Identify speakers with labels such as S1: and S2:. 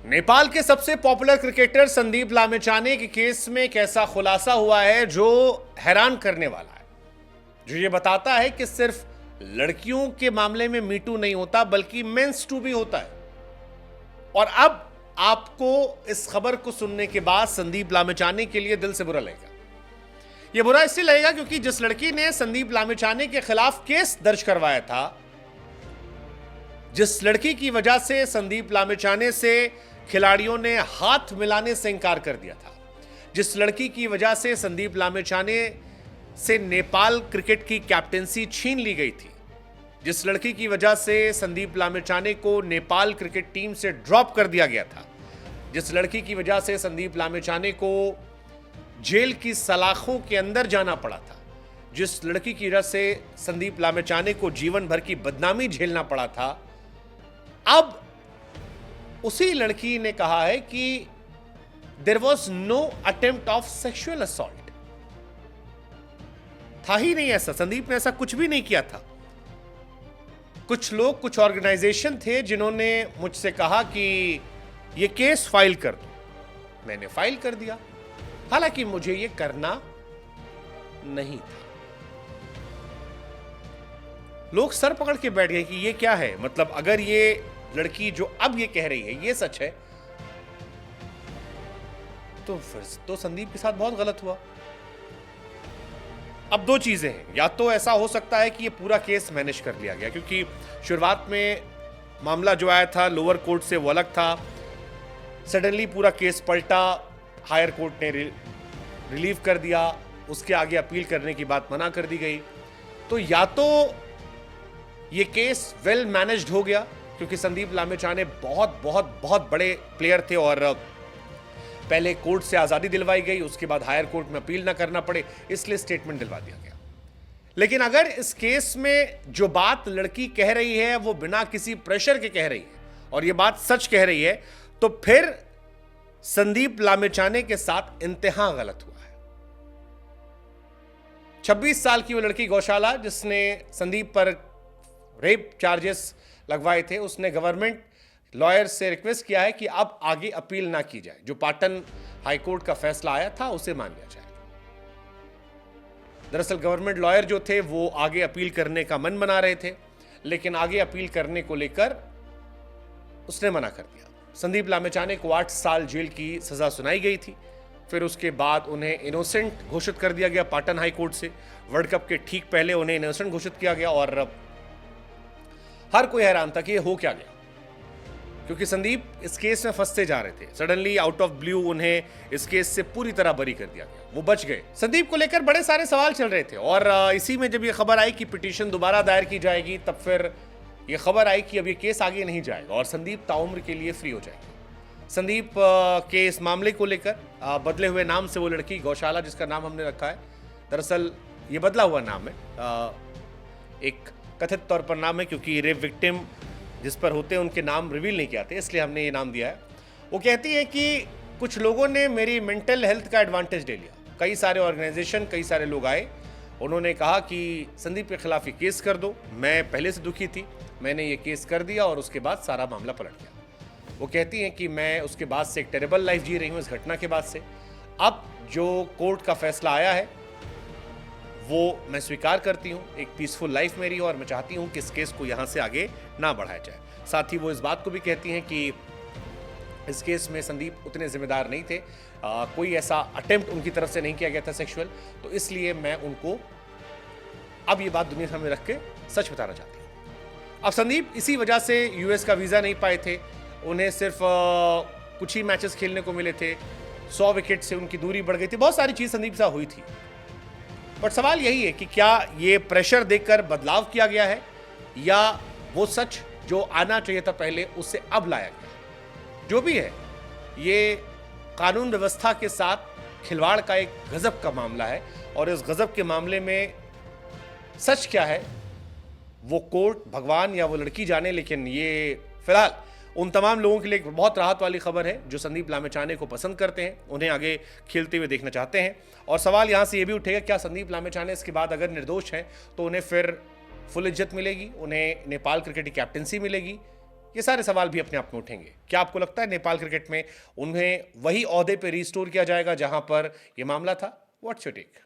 S1: नेपाल के सबसे popular cricketer Sandeep Lamichhane के केस में एक ऐसा खुलासा हुआ है जो हैरान करने वाला है, जो ये बताता है कि सिर्फ लड़कियों के मामले में मीटू नहीं होता बल्कि मेंस टू भी होता है। और अब आपको इस खबर को सुनने के बाद संदीप लामिछाने के लिए दिल से बुरा लगेगा। यह बुरा इसलिए लगेगा क्योंकि जिस लड़की ने संदीप लामिछाने के खिलाफ केस दर्ज करवाया था, जिस लड़की की वजह से संदीप लामिछाने से खिलाड़ियों ने हाथ मिलाने से इंकार कर दिया था, जिस लड़की की वजह से संदीप लामिछाने से नेपाल क्रिकेट की कैप्टेंसी छीन ली गई थी, जिस लड़की की वजह से संदीप लामिछाने को नेपाल क्रिकेट टीम से ड्रॉप कर दिया गया था, जिस लड़की की वजह से संदीप लामिछाने को जेल की सलाखों के अंदर जाना पड़ा था, जिस लड़की की वजह से संदीप लामिछाने को जीवन भर की बदनामी झेलना पड़ा था, अब उसी लड़की ने कहा है कि there was no attempt of sexual assault. था ही नहीं ऐसा, संदीप ने ऐसा कुछ भी नहीं किया था। कुछ लोग, कुछ ऑर्गेनाइजेशन थे जिन्होंने मुझसे कहा कि यह केस फाइल कर दो। मैंने फाइल कर दिया, हालांकि मुझे यह करना नहीं था। लोग सर पकड़ के बैठ गए कि यह क्या है, मतलब अगर ये लड़की जो अब ये कह रही है ये सच है तो फिर तो संदीप के साथ बहुत गलत हुआ। अब दो चीजें हैं, या तो ऐसा हो सकता है कि ये पूरा केस मैनेज कर लिया गया, क्योंकि शुरुआत में मामला जो आया था लोअर कोर्ट से वो अलग था, सडनली पूरा केस पलटा, हायर कोर्ट ने रिलीव कर दिया, उसके आगे अपील करने की बात मना कर दी गई। तो या तो ये केस वेल मैनेज्ड हो गया क्योंकि संदीप लामिछाने बहुत बहुत बहुत बड़े प्लेयर थे और पहले कोर्ट से आज़ादी दिलवाई गई, उसके बाद हायर कोर्ट में अपील ना करना पड़े, इसलिए स्टेटमेंट दिलवा दिया गया। लेकिन अगर इस केस में जो बात लड़की कह रही है वो बिना किसी प्रेशर के कह रही है और ये बात सच कह रही है, तो फिर संदीप लामिछाने के साथ इंतहा गलत हुआ है। 26 साल की वो लड़की गौशाला जिसने संदीप पर रेप चार्जेस लगवाए थे, उसने गवर्नमेंट लॉयर से रिक्वेस्ट किया है कि अब आगे अपील ना की जाए, जो पाटन हाईकोर्ट का फैसला आया था उसे मान लिया जाए। दरअसल गवर्नमेंट लॉयर जो थे वो आगे अपील करने का मन बना रहे थे, लेकिन आगे अपील करने को लेकर उसने मना कर दिया। संदीप लामिछाने को 8 साल जेल की सजा सुनाई गई थी, फिर उसके बाद उन्हें इनोसेंट घोषित कर दिया गया पाटन हाईकोर्ट से। वर्ल्ड कप के ठीक पहले उन्हें इनोसेंट घोषित किया गया और हर कोई हैरान था कि ये हो क्या गया, क्योंकि संदीप इस केस में फंसते जा रहे थे। सडनली आउट ऑफ ब्लू उन्हें इस केस से पूरी तरह बरी कर दिया गया, वो बच गए। संदीप को लेकर बड़े सारे सवाल चल रहे थे और इसी में जब ये खबर आई कि पिटीशन दोबारा दायर की जाएगी, तब फिर ये खबर आई कि अब ये केस आगे नहीं जाएगा और संदीप ताउम्र के लिए फ्री हो जाएगा। संदीप के इस मामले को लेकर बदले हुए नाम से वो लड़की गौशाला जिसका नाम हमने रखा है, दरअसल ये बदला हुआ नाम है, एक कथित तौर पर नाम है, क्योंकि रेप विक्टिम जिस पर होते हैं उनके नाम रिवील नहीं किए जाते, इसलिए हमने ये नाम दिया है। वो कहती है कि कुछ लोगों ने मेरी मेंटल हेल्थ का एडवांटेज ले लिया। कई सारे ऑर्गेनाइजेशन, कई सारे लोग आए, उन्होंने कहा कि संदीप के खिलाफ ये केस कर दो। मैं पहले से दुखी थी, मैंने ये केस कर दिया और उसके बाद सारा मामला पलट गया। वो कहती हैं कि मैं उसके बाद से एक टेरेबल लाइफ जी रही हूँ इस घटना के बाद से। अब जो कोर्ट का फैसला आया है वो मैं स्वीकार करती हूँ, एक पीसफुल लाइफ मेरी, और मैं चाहती हूँ कि इस केस को यहाँ से आगे ना बढ़ाया जाए। साथ ही वो इस बात को भी कहती हैं कि इस केस में संदीप उतने जिम्मेदार नहीं थे, कोई ऐसा अटेम्प्ट उनकी तरफ से नहीं किया गया था सेक्सुअल, तो इसलिए मैं उनको अब ये बात दुनिया सामने रख के सच बताना चाहती हूँ। अब संदीप इसी वजह से यूएस का वीज़ा नहीं पाए थे, उन्हें सिर्फ कुछ ही मैचेस खेलने को मिले थे, 100 विकेट से उनकी दूरी बढ़ गई थी, बहुत सारी चीज़ संदीप से हुई थी। बट सवाल यही है कि क्या ये प्रेशर देकर बदलाव किया गया है या वो सच जो आना चाहिए था पहले उससे अब लाया गया। जो भी है, ये कानून व्यवस्था के साथ खिलवाड़ का एक गजब का मामला है और इस गजब के मामले में सच क्या है वो कोर्ट, भगवान या वो लड़की जाने। लेकिन ये फिलहाल उन तमाम लोगों के लिए एक बहुत राहत वाली खबर है जो संदीप लामिछाने को पसंद करते हैं, उन्हें आगे खेलते हुए देखना चाहते हैं। और सवाल यहाँ से ये भी उठेगा, क्या संदीप लामिछाने इसके बाद अगर निर्दोष हैं तो उन्हें फिर फुल इज्जत मिलेगी, उन्हें नेपाल क्रिकेट की कैप्टेंसी मिलेगी, ये सारे सवाल भी अपने आप में उठेंगे। क्या आपको लगता है नेपाल क्रिकेट में उन्हें वही ओहदे पे रिस्टोर किया जाएगा जहां पर यह मामला था? What's your take?